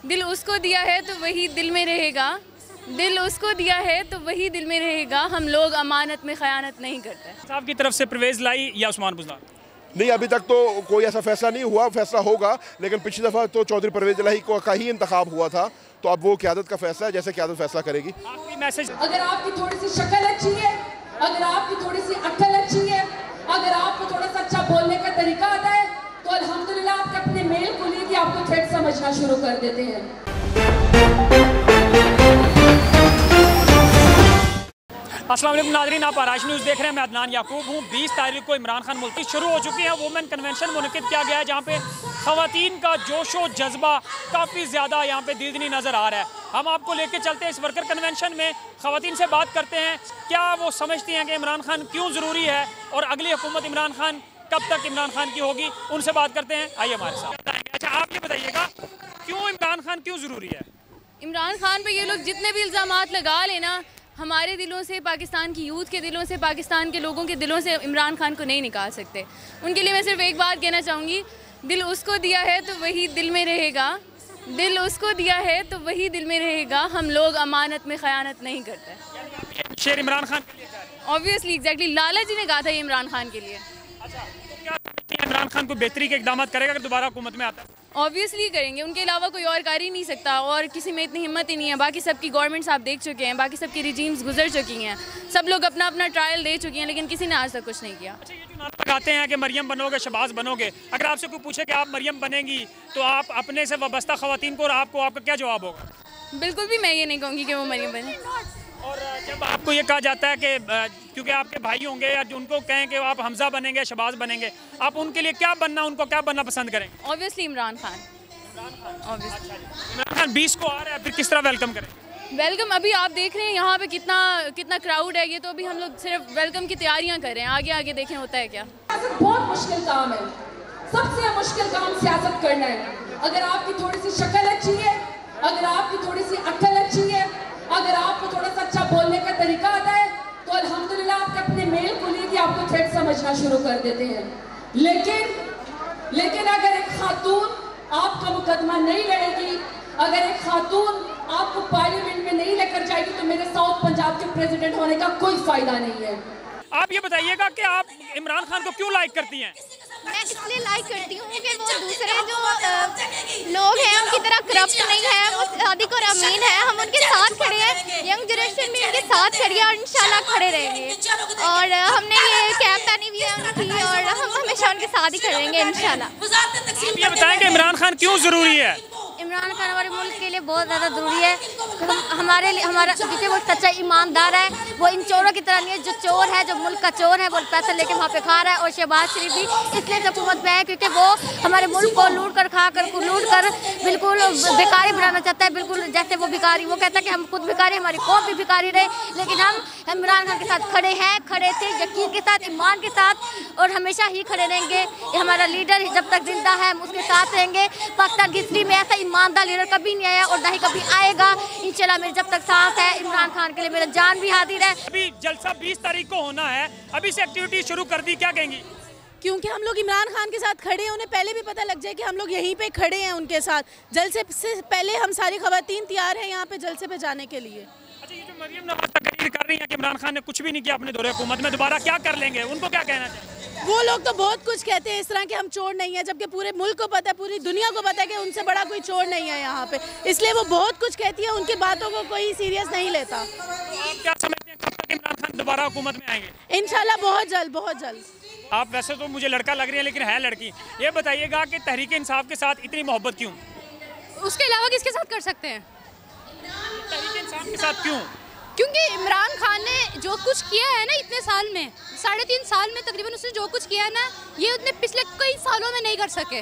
दिल उसको दिया है तो वही दिल में रहेगा, दिल उसको दिया है तो वही दिल में रहेगा। हम लोग अमानत में खयानत नहीं करते। साहब की तरफ से परवेज़ लाई या उस्मान बुज़दार? नहीं, अभी तक तो कोई ऐसा फैसला नहीं हुआ, फैसला होगा, लेकिन पिछली दफ़ा तो चौधरी परवेज़ इलाही का ही इंतखाब हुआ था, तो अब वो क़यादत का फैसला है, जैसे क़यादत फैसला करेगी। आखिरी मैसेज, अगर आपकी थोड़ी सी शक्ल अच्छी है, अगर आपकी थोड़ी सी अक्ल अच्छी है, अगर आपको थोड़ा सा अच्छा बोलने का तरीका आता है, तो अल्हम्दुलिल्लाह आपके अपने मेल को लेके आपको थ्रेट समझना शुरू कर देते हैं। अस्सलाम वालेकुम नाज़रीन, आप आराश न्यूज़ देख रहे हैं। मैं अदनान याकूब हूँ। 20 तारीख को इमरान खान मुल्क शुरू हो चुकी है। वुमेन कन्वेंशन मुनक़िद किया गया है, जहाँ पे ख़वातीन का जोशो जज्बा काफ़ी ज़्यादा यहाँ पे दीदनी नज़र आ रहा है। हम आपको लेके चलते हैं इस वर्कर कन्वेंशन में, ख़वातीन से बात करते हैं क्या वो समझती हैं कि इमरान खान क्यों ज़रूरी है और अगली हुकूमत इमरान खान कब तक इमरान खान की होगी, उनसे बात करते हैं। आइए हमारे साथ। अच्छा, आप ये बताइएगा क्यों इमरान खान क्यों ज़रूरी है? इमरान खान पे ये लोग जितने भी इल्ज़ामात लगा लेना, हमारे दिलों से, पाकिस्तान की यूथ के दिलों से, पाकिस्तान के लोगों के दिलों से इमरान खान को नहीं निकाल सकते। उनके लिए मैं सिर्फ एक बात कहना चाहूँगी, दिल उसको दिया है तो वही दिल में रहेगा, दिल उसको दिया है तो वही दिल में रहेगा। हम लोग अमानत में खयानत नहीं करते। शेर इमरान खान के लिए है? ऑब्वियसली, एग्जैक्टली, लाला जी ने कहा था ये इमरान खान के लिए। अच्छा, तो क्या समझती हैं इमरान खान को बेहतरी के इकदाम करेगा अगर दोबारा हुकूमत में आता है? ऑब्वियसली करेंगे, उनके अलावा कोई और कर ही नहीं सकता, और किसी में इतनी हिम्मत ही नहीं है। बाकी सबकी गवर्नमेंट्स आप देख चुके हैं, बाकी सबकी रिजीम्स गुजर चुकी हैं, सब लोग अपना अपना ट्रायल दे चुकी हैं, लेकिन किसी ने आज तक कुछ नहीं किया। अच्छा, ये जो नारा लगाते हैं कि मरियम बनोगे शहबाज बनोगे, अगर आपसे कोई पूछे कि आप मरियम बनेंगी तो आप अपने से वाबस्ता ख़वातीन को और आपका क्या जवाब होगा? बिल्कुल भी मैं ये नहीं कहूँगी कि वो मरियम बने। और जब आपको ये कहा जाता है कि क्योंकि आपके भाई होंगे या उनको कहें कि आप हमजा बनेंगे, शहबाज बनेंगे, आप उनके लिए क्या बनना, उनको क्या बनना पसंद करेंगे? ऑब्वियसली इमरान खान। ऑब्वियसली इमरान खान 20 को आ रहा है, फिर किस तरह वेलकम करें? वेलकम अभी आप देख रहे हैं यहाँ पे कितना क्राउड है। ये तो अभी हम लोग सिर्फ वेलकम की तैयारियाँ कर रहे हैं, आगे आगे देखें होता है क्या। बहुत मुश्किल काम है, सबसे मुश्किल काम सियासत करना है। अगर आपकी थोड़ी सी शक्ल अच्छी है, अगर आपकी थोड़ी सी अक्ल अच्छी है, अगर आपको थोड़ा सा अच्छा बोलने का तरीका आता है, तो अल्हम्दुलिल्लाह आपके अपने मेल को लेके आपको थ्रेट समझना शुरू कर देते हैं। लेकिन अगर एक खातून आपका मुकदमा नहीं लड़ेगी, अगर एक खातून आपको पार्लियामेंट में नहीं लेकर जाएगी, तो मेरे साउथ पंजाब के प्रेसिडेंट होने का कोई फायदा नहीं है। आप ये बताइएगा कि आप इमरान खान को क्यों लाइक करती हैं? मैं इसलिए लाइक करती हूँ कि वो दूसरे जो लोग हैं उनकी तरह करप्ट नहीं है, वो सादिक और अमीन है। हम उनके साथ खड़े हैं, यंग जनरेशन भी उनके साथ खड़ी है और इंशाल्लाह खड़े रहेंगे। और हमने ये कैप पहनी हुई है उनकी, और हम हमेशा उनके साथ ही खड़े रहेंगे इंशाल्लाह। ये बताएं कि इमरान खान क्यों ज़रूरी है? इमरान खान हमारे मुल्क के लिए बहुत ज़्यादा ज़रूरी है। हमारे लिए हमारा क्योंकि वो सच्चा ईमानदार है, वो इन चोरों की तरह नहीं है। जो चोर है, जो मुल्क का चोर है, वो पैसा लेके वहाँ पे खा रहा है। और शहबाज शरीफ भी इसलिए हुकूमत में है क्योंकि वो हमारे मुल्क को लूट कर बिल्कुल भिखारी बनाना चाहता है। बिल्कुल जैसे वो भिखारी, वो कहता है कि हम खुद भिखारी, हमारी कौम भी भिखारी रहे। लेकिन हम इमरान खान के साथ खड़े हैं, खड़े थे यकीन के साथ, ईमान के साथ, और हमेशा ही खड़े रहेंगे। ये हमारा लीडर जब तक जिंदा है हम उसके साथ रहेंगे। पाकिस्तान की हिस्ट्री में ऐसा ईमानदार लीडर कभी नहीं आया और ना ही कभी आएगा इंशाल्लाह। मेरी जब तक सांस है, इमरान खान के लिए मेरा जान भी हाजिर है। अभी जलसा 20 तारीख को होना है, अभी से एक्टिविटी शुरू कर दी, क्या कहेंगी? क्योंकि हम लोग इमरान खान के साथ खड़े हैं, उन्हें पहले भी पता लग जाए कि हम लोग यहीं पे खड़े हैं उनके साथ। जलसे से पहले हम सारी खवातीन तैयार हैं यहाँ पे जलसे पे जाने के लिए। अच्छा, ये जो मरियम नवाज तकरीर कर रही है कि इमरान खान ने कुछ भी नहीं किया अपने दौरे हुकूमत में, दोबारा क्या कर लेंगे, उनको क्या कहना चाहिए? वो लोग तो बहुत कुछ कहते हैं इस तरह के हम चोर नहीं है, जबकि पूरे मुल्क को पता है, पूरी दुनिया को पता है कि उनसे बड़ा कोई चोर नहीं है यहाँ पे। इसलिए वो बहुत कुछ कहती है, उनकी बातों को कोई सीरियस नहीं लेता। आप क्या समझते हैं कब तक इमरान खान दोबारा हुकूमत में आएंगे? इंशाल्लाह बहुत जल्द, बहुत जल्द। आप वैसे तो मुझे लड़का लग रही है लेकिन है लड़की। ये बताइएगा कि तहरीक इंसाफ के साथ इतनी मोहब्बत क्यों? उसके अलावा किसके साथ कर सकते हैं? तहरीक इंसाफ के साथ क्यों? क्योंकि इमरान खान ने जो कुछ किया है ना इतने साल में, 3.5 साल में तकरीबन उसने जो कुछ किया है ना, ये उसने पिछले कई सालों में नहीं कर सके।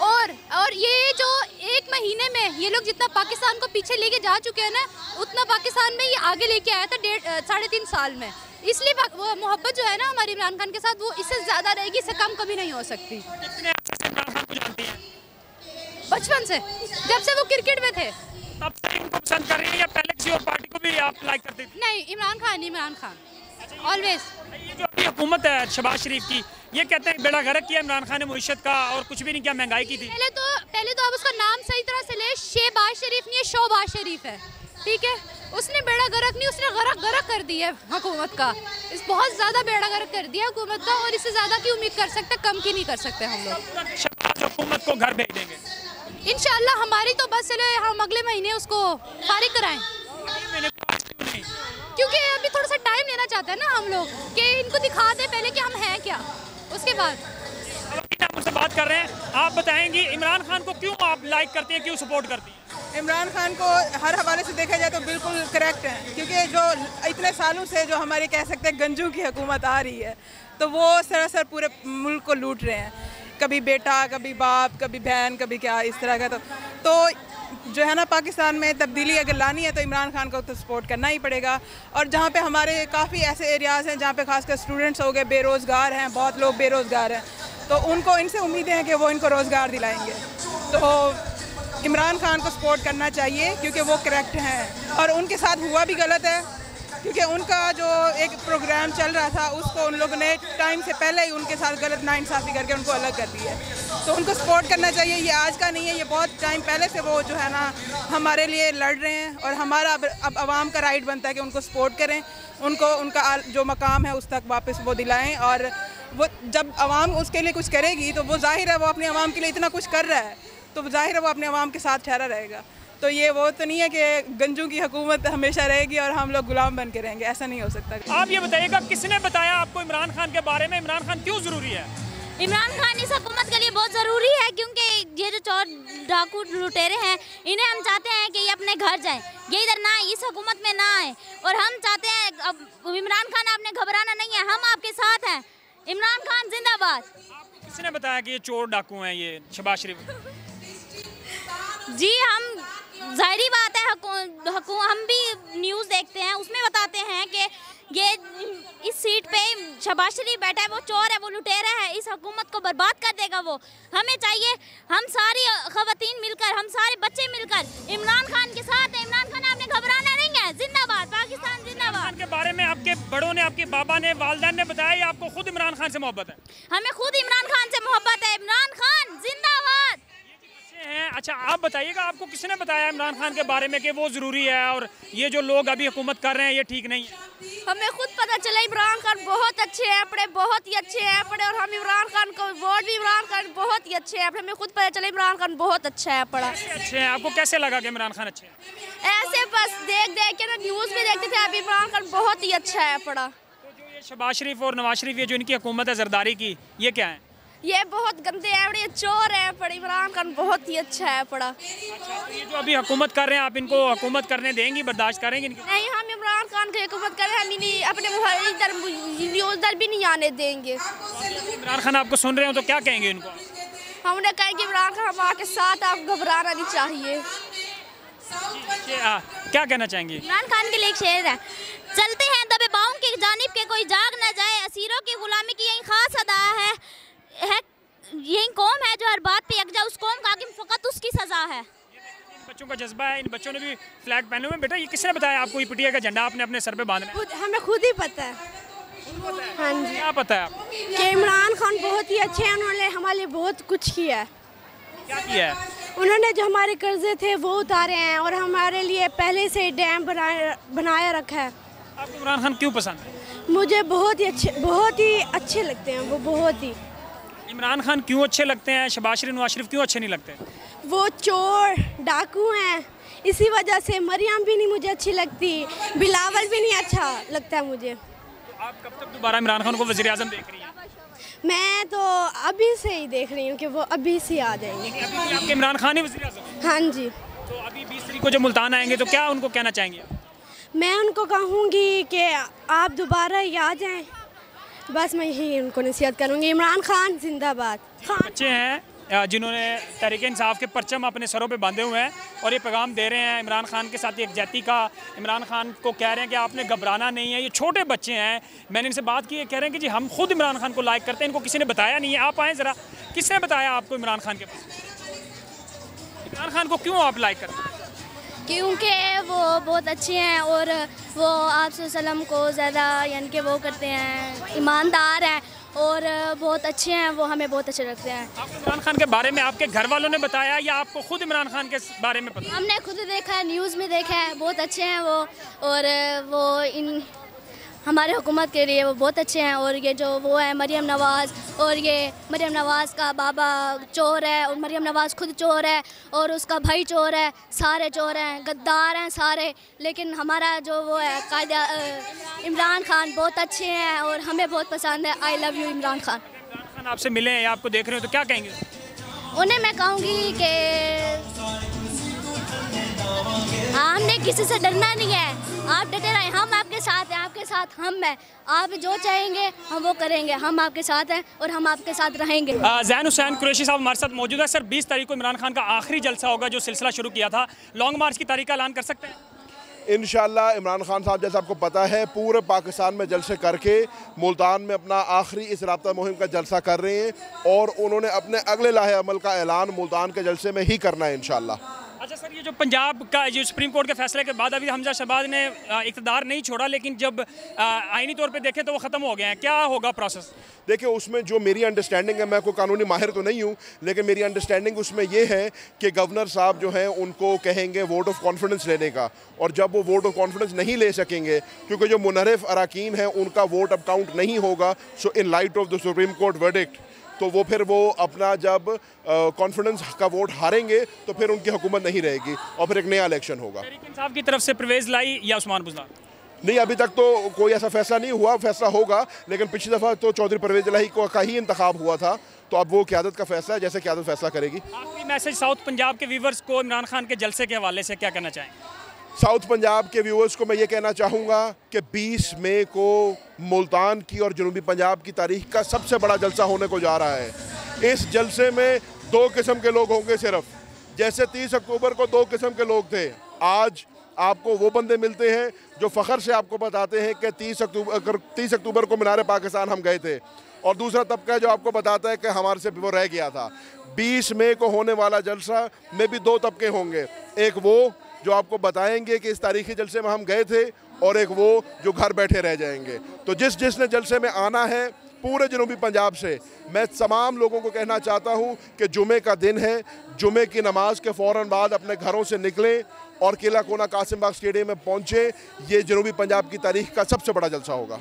और ये जो 1 महीने में ये लोग जितना पाकिस्तान को पीछे लेके जा चुके हैं ना, उतना पाकिस्तान में ये आगे लेके आया था 3.5 साल में। इसलिए वो मोहब्बत जो है ना हमारी इमरान खान के साथ, वो इससे ज़्यादा रहेगी, इससे कम कभी नहीं हो सकती। कितने अच्छे से इमरान खान को जानती हैं? बचपन से, जब से वो क्रिकेट में थे तब से इनको पसंद कर रही है या पहले किसी और पार्टी को भी आप लाइक करते थे? नहीं, इमरान खान ऑलवेज। ये जो अभी हुकूमत है शहबाज शरीफ की, ये कहते हैं बेड़ा गर्क किया इमरान खान ने मईशत का और कुछ भी नहीं किया, महंगाई की थी। पहले तो आप उसका नाम सही तरह से ले, शहबाज शहबाज शरीफ है, ठीक है, उसने बेड़ा गर्क नहीं, उसने गरक कर दिया है हुकूमत का। इस बहुत ज़्यादा बेड़ा गर्क कर दिया हुकूमत का, और इससे ज़्यादा की उम्मीद कर सकते, कम की नहीं कर सकते हम लोग। शहबाज हुकूमत को घर भेज देंगे इंशाल्लाह। हमारी तो बस चले हम अगले महीने उसको फारिग कराएं, क्योंकि अभी थोड़ा सा टाइम लेना चाहते हैं ना हम लोग कि इनको दिखा दें पहले कि हम हैं क्या, उसके बाद। आप मुझसे बात कर रहे हैं, आप बताएंगी इमरान खान को क्यों आप लाइक करती हैं, क्यों सपोर्ट करती हैं? इमरान खान को हर हवाले से देखा जाए तो बिल्कुल करेक्ट है, क्योंकि जो इतने सालों से जो हमारे कह सकते हैं गंजू की हुकूमत आ रही है, तो वो सरासर पूरे मुल्क को लूट रहे हैं, कभी बेटा, कभी बाप, कभी बहन, कभी क्या, इस तरह का। तो जो है ना, पाकिस्तान में तब्दीली अगर लानी है तो इमरान खान को तो सपोर्ट करना ही पड़ेगा। और जहाँ पे हमारे काफ़ी ऐसे एरियाज़ हैं जहाँ पे खासकर स्टूडेंट्स हो गए, बेरोज़गार हैं, बहुत लोग बेरोज़गार हैं, तो उनको इनसे उम्मीदें हैं कि वो इनको रोज़गार दिलाएंगे। तो इमरान खान को सपोर्ट करना चाहिए क्योंकि वो करेक्ट हैं, और उनके साथ हुआ भी गलत है, क्योंकि उनका जो एक प्रोग्राम चल रहा था उसको उन लोगों ने टाइम से पहले ही उनके साथ गलत नाइंसाफ़ी करके उनको अलग कर दिया है। तो उनको सपोर्ट करना चाहिए, ये आज का नहीं है, ये बहुत टाइम पहले से वो जो है ना हमारे लिए लड़ रहे हैं, और हमारा अब आवाम का राइट बनता है कि उनको सपोर्ट करें, उनको उनका जो मकाम है उस तक वापस वो दिलाएं। और वो जब आवाम उसके लिए कुछ करेगी तो वो जाहिर है वो अपने आवाम के लिए इतना कुछ कर रहा है, तो जाहिर है वो अपने आवाम के साथ ठहरा रहेगा। तो ये वो तो नहीं है कि गंजू की हुकूमत हमेशा रहेगी और हम लोग गुलाम बन के रहेंगे, ऐसा नहीं हो सकता। आप ये बताइएगा, किसने बताया आपको इमरान खान के बारे में? इमरान खान क्यों ज़रूरी है? इमरान खान इस हुकूमत के लिए बहुत ज़रूरी है, क्योंकि ये जो चोर डाकू लुटेरे हैं, इन्हें हम चाहते हैं कि ये अपने घर जाएं, ये इधर ना आए, इस हुकूमत में ना आए। और हम चाहते हैं, अब इमरान खान आपने घबराना नहीं है, हम आपके साथ हैं। इमरान खान जिंदाबाद। आपको किसने बताया कि ये चोर डाकू हैं, ये शहबाज शरीफ? जी, हम ज़ाहिरी बात है, हम भी न्यूज़ देखते हैं, उसमें बताते हैं कि ये इस सीट पे शहबाज शरीफ बैठा है, वो चोर है, वो लुटेरा है, इस हुकूमत को बर्बाद कर देगा वो। हमें चाहिए, हम सारी ख़वातीन मिलकर, हम सारे बच्चे मिलकर इमरान खान के साथ हैं। इमरान खान आपने घबराना नहीं है, जिंदाबाद, पाकिस्तान जिंदाबाद। के बारे में आपके बड़ों ने, आपके बाबा ने, वालिदैन ने बताया या आपको खुद इमरान खान से मोहब्बत है? हमें खुद इमरान खान से मोहब्बत है। इमरान खान जिंदाबाद। हैं। अच्छा, आप बताइएगा, आपको किसने बताया इमरान खान के बारे में कि वो ज़रूरी है और ये जो लोग अभी हुकूमत कर रहे हैं ये ठीक नहीं है? हमें खुद पता चला इमरान खान बहुत अच्छे हैं पढ़े, बहुत ही अच्छे हैं पढ़े, और हम इमरान खान को वोट भी, इमरान खान बहुत ही अच्छे हैं। हमें खुद पता चला इमरान खान बहुत अच्छा है पढ़ा। अच्छे हैं, आपको कैसे लगा कि इमरान खान अच्छे हैं? ऐसे बस देख देख के ना न्यूज़ में देखते थे, अभी इमरान खान बहुत ही अच्छा है पढ़ा। तो जो ये शहबाज शरीफ और नवाज शरीफ, ये जो इनकी हुकूमत है जरदारी की, ये क्या है? ये बहुत गंदे हैं, ये चोर है पढ़े। इमरान खान बहुत ही अच्छा है पढ़ा। अच्छा, तो ये जो अभी हुकूमत कर रहे हैं, आप इनको हुकूमत करने देंगी, बर्दाश्त करेंगे इनकी? नहीं, हम इमरान खान की हुकूमत कर रहे हैं, हम नहीं अपने इधर भी नहीं आने देंगे। इमरान खान आपको सुन रहे हो तो क्या कहेंगे इनको? हमने कहेंगे इमरान खान हमारे साथ, आप घबराना नहीं चाहिए। क्या कहना चाहेंगे? इमरान खान के लिए एक शेर है, चलते हैं दबे बाहों की जानिब के कोई जाग न जाए, असीरों की गुलामी की यही खास अदा है यही कौम है जो हर बात पे यकजा, उस कौम का हाकिम फकत उसकी सजा है। इन बच्चों का जज्बा है, इन बच्चों ने भी फ्लैग पहने हुए। बेटा, ये किसने बताया आपको ये पीटीआई का झंडा आपने अपने सर पे बांधना है? हमें खुद ही पता है। हाँ जी, क्या पता है आपको? कि इमरान खान बहुत ही अच्छे हैं, उन्होंने हमारे लिए बहुत कुछ किया है। क्या किया है? उन्होंने जो हमारे कर्जे थे वो उतारे हैं और हमारे लिए पहले से डैम बनाया रखा है। आपको इमरान खान क्यों पसंद है? मुझे बहुत ही अच्छे लगते हैं वो, बहुत ही। इमरान खान क्यों अच्छे लगते हैं? शहबाज शरीफ, नवाज शरीफ क्यों अच्छे नहीं लगते? वो चोर डाकू हैं, इसी वजह से। मरियम भी नहीं मुझे अच्छी लगती, बिलावल भी नहीं अच्छा लगता है मुझे। तो आप कब तक दोबारा इमरान खान को वज़ीर आज़म देख रही हैं? मैं तो अभी से ही देख रही हूँ कि वो अभी से आ जाएंगे। अभी भी आपके इमरान खान ही वज़ीर आज़म हैं? हाँ जी। तो अभी 20 तारीख को जब मुल्तान आएंगे तो क्या उनको कहना चाहेंगे? मैं उनको कहूँगी कि आप दोबारा ही आ जाएं, बस मैं यही उनको नसीहत करूँगी। इमरान खान जिंदाबाद। बच्चे हैं जिन्होंने तहरीक इंसाफ के परचम अपने सरों पे बांधे हुए हैं और ये पैगाम दे रहे हैं इमरान खान के साथ एक जाति का। इमरान खान को कह रहे हैं कि आपने घबराना नहीं है। ये छोटे बच्चे हैं, मैंने इनसे बात की, कह रहे हैं कि जी हम खुद इमरान खान को लाइक करते हैं, इनको किसी ने बताया नहीं है। आप आएँ ज़रा, किसने बताया आपको इमरान खान के बारे में? इमरान खान को क्यों आप लाइक करते हैं? क्योंकि वो बहुत अच्छे हैं और वो आप सल्लम को ज़्यादा यानी कि वो करते हैं, ईमानदार हैं और बहुत अच्छे हैं, वो हमें बहुत अच्छे लगते हैं। आपको इमरान खान के बारे में आपके घर वालों ने बताया या आपको खुद इमरान खान के बारे में पता? हमने खुद देखा है, न्यूज़ में देखा है, बहुत अच्छे हैं वो। और वो इन हमारे हुकूमत के लिए वो बहुत अच्छे हैं। और ये जो वो है मरियम नवाज़, और ये मरियम नवाज़ का बाबा चोर है और मरियम नवाज़ खुद चोर है और उसका भाई चोर है, सारे चोर हैं, गद्दार हैं सारे। लेकिन हमारा जो वो है कायदा इमरान खान बहुत अच्छे हैं और हमें बहुत पसंद है। I love you Imran Khan. Imran Khan आपसे मिले हैं या आपको देख रहे हो तो क्या कहेंगे? उन्हें मैं कहूँगी कि हमने किसी से डरना नहीं है, आप डटे रहें, हम आपके साथ हैं, आपके साथ हम हैं। आप जो चाहेंगे हम वो करेंगे, हम आपके साथ हैं और हम आपके साथ रहेंगे। ज़ैन हुसैन कुरैशी साहब हमारे साथ मौजूद है। सर 20 तारीख को इमरान खान का आखिरी जलसा होगा जो सिलसिला शुरू किया था, लॉन्ग मार्च की तारीख का ऐलान कर सकते हैं? इंशाल्लाह इमरान खान साहब जैसा आपको पता है पूरे पाकिस्तान में जलसे करके मुल्तान में अपना आखिरी इस राब्ता मुहिम का जलसा कर रहे हैं और उन्होंने अपने अगले लाहे अमल का ऐलान मुल्तान के जलसे में ही करना है इंशाल्लाह। अच्छा सर, ये जो पंजाब का जो सुप्रीम कोर्ट के फैसले के बाद अभी हमजा शहबाज ने इक़्तिदार नहीं छोड़ा, लेकिन जब आईनी तौर पे देखें तो वो ख़त्म हो गए हैं, क्या होगा प्रोसेस? देखिए उसमें जो मेरी अंडरस्टैंडिंग है, मैं कोई कानूनी माहिर तो नहीं हूँ, लेकिन मेरी अंडरस्टैंडिंग उसमें ये है कि गवर्नर साहब जो हैं उनको कहेंगे वोट ऑफ कॉन्फिडेंस लेने का, और जब वो वोट ऑफ कॉन्फिडेंस नहीं ले सकेंगे क्योंकि जो मुनहरिफ अरकान हैं उनका वोट अब काउंट नहीं होगा, so in light of the Supreme Court verdict, तो वो फिर वो अपना जब कॉन्फिडेंस का वोट हारेंगे तो फिर उनकी हुकूमत नहीं रहेगी और फिर एक नया इलेक्शन होगा। तहरीक इंसाफ की तरफ से परवेज़ लाई या उस्मान बुज़दार? नहीं, अभी तक तो कोई ऐसा फैसला नहीं हुआ, फैसला होगा, लेकिन पिछली दफ़ा तो चौधरी परवेज़ इलाही का ही इंतखाब हुआ था, तो अब वो क़यादत का फैसला है, जैसे क़यादत फैसला करेगी। आखिरी मैसेज साउथ पंजाब के व्यूवर्स को इमरान खान के जलसे के हवाले से क्या कहना चाहेंगे? साउथ पंजाब के व्यूअर्स को मैं ये कहना चाहूँगा कि 20 मई को मुल्तान की और जनूबी पंजाब की तारीख का सबसे बड़ा जलसा होने को जा रहा है। इस जलसे में 2 किस्म के लोग होंगे सिर्फ, जैसे 30 अक्टूबर को 2 किस्म के लोग थे, आज आपको वो बंदे मिलते हैं जो फ़ख्र से आपको बताते हैं कि 30 अक्टूबर को मीनार पाकिस्तान हम गए थे, और दूसरा तबका है जो आपको बताता है कि हमारे से वो रह गया था। 20 मई को होने वाला जलसा में भी 2 तबके होंगे, एक वो जो आपको बताएंगे कि इस तारीखी जलसे में हम गए थे, और एक वो जो घर बैठे रह जाएंगे। तो जिसने जलसे में आना है पूरे जनूबी पंजाब से, मैं तमाम लोगों को कहना चाहता हूँ कि जुमे का दिन है, जुमे की नमाज के फ़ौरन बाद अपने घरों से निकलें और किला कोना कासिम बाग स्टेडियम में पहुँचे। ये जनूबी पंजाब की तारीख का सबसे बड़ा जलसा होगा।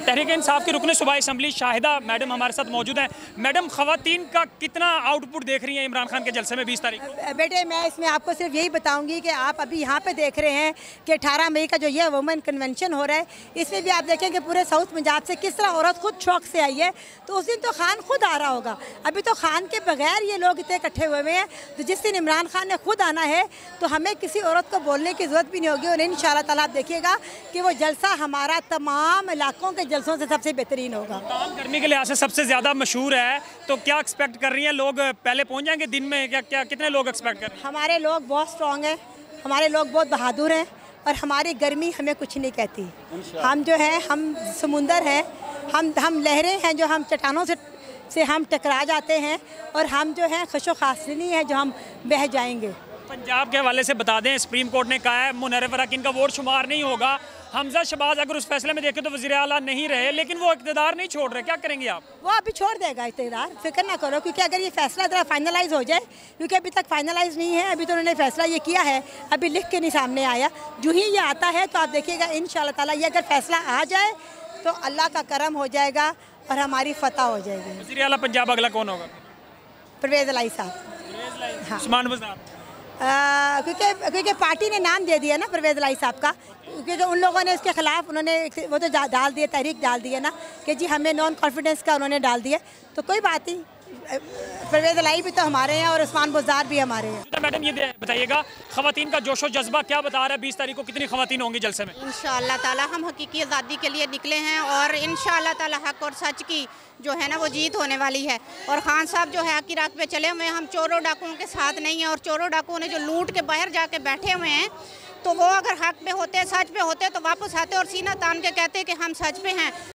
तहरीक इंसाफ की रुकन सूबाई असम्बली शाहिदा मैडम हमारे साथ मौजूद हैं। मैडम, ख़वातीन का कितना आउटपुट देख रही हैं इमरान खान के जलसे में 20 तारीख को? बेटे मैं इसमें आपको सिर्फ यही बताऊंगी कि आप अभी यहाँ पे देख रहे हैं कि 18 मई का जो ये वुमेन कन्वेंशन हो रहा है, इसमें भी आप देखें कि पूरे साउथ पंजाब से किस तरह औरत खुद शौक से आई है। तो उस दिन तो खान खुद आ रहा होगा, अभी तो खान के बगैर ये लोग इतने इकट्ठे हुए हैं। तो जिस दिन इमरान खान ने खुद आना है तो हमें किसी औरत को बोलने की ज़रूरत भी नहीं होगी। और इंशाअल्लाह ताला आप देखिएगा कि वो जलसा हमारा तमाम इलाकों के जलसों से सबसे बेहतरीन होगा। गर्मी के लिहाज से सबसे ज़्यादा मशहूर है, तो क्या एक्सपेक्ट कर रही हैं? लोग पहले पहुँच जाएंगे दिन में? क्या कितने लोग एक्सपेक्ट कर रहे हैं? हमारे लोग बहुत स्ट्रॉन्ग हैं, हमारे लोग बहुत बहादुर हैं, और हमारी गर्मी हमें कुछ नहीं कहती। हम जो है हम समुंदर हैं, हम लहरें हैं जो हम चट्टानों से हम टकरा जाते हैं, और हम जो हैं खुशो खासनी है जो हम बह जाएंगे। पंजाब के हवाले से बता दें, सुप्रीम कोर्ट ने कहा है मुनहरिफ अरकान का वोट शुमार नहीं होगा। हमजा शहबाज अगर उस फैसले में देखें तो वज़ीर आला नहीं रहे, लेकिन वो इक़्तिदार नहीं छोड़ रहे, क्या करेंगे आप? वो अभी छोड़ देगा इक़्तिदार, फिक्र ना करो, क्योंकि अगर ये फैसला ज़रा फाइनलाइज हो जाए, क्योंकि अभी तक फाइनलाइज नहीं है, अभी तो उन्होंने फैसला ये किया है, अभी लिख के नहीं सामने आया। जो ही ये आता है तो आप देखिएगा इंशाअल्लाह ताला ये अगर फैसला आ जाए तो अल्लाह का करम हो जाएगा और हमारी फतह हो जाएगी। वज़ीर आला पंजाब अगला कौन होगा? परवेज़ इलाही साहब। हाँ, उस्मान बुज़दार। क्योंकि पार्टी ने नाम दे दिया ना परवेज़ इलाही साहब का, क्योंकि उन लोगों ने इसके खिलाफ उन्होंने वो तो डाल दिया, तहरीक डाल दिया ना कि जी हमें नॉन कॉन्फिडेंस का उन्होंने डाल दिया, तो कोई बात नहीं, परवेज़ इलाही भी तो हमारे हैं और उस्मान बुज़दार भी हमारे हैं। तो मैडम ये बताइएगा, ख़वातीन का जोशो जज्बा क्या बता रहा है? 20 तारीख को कितनी ख़वातीन होंगी जलसे में? इंशाअल्लाह ताला हम हकीकी आज़ादी के लिए निकले हैं, और इंशाअल्लाह ताला हक और सच की जो है ना वो जीत होने वाली है। और खान साहब जो है हक़ की राह पे चले हुए हैं, हम चोरों डाकुओं के साथ नहीं हैं, और चोरों डाकुओं ने जो लूट के बाहर जाके बैठे हुए हैं, तो वो अगर हक पे होते, सच पे होते तो वापस आते और सीना तान के कहते कि हम सच पे हैं।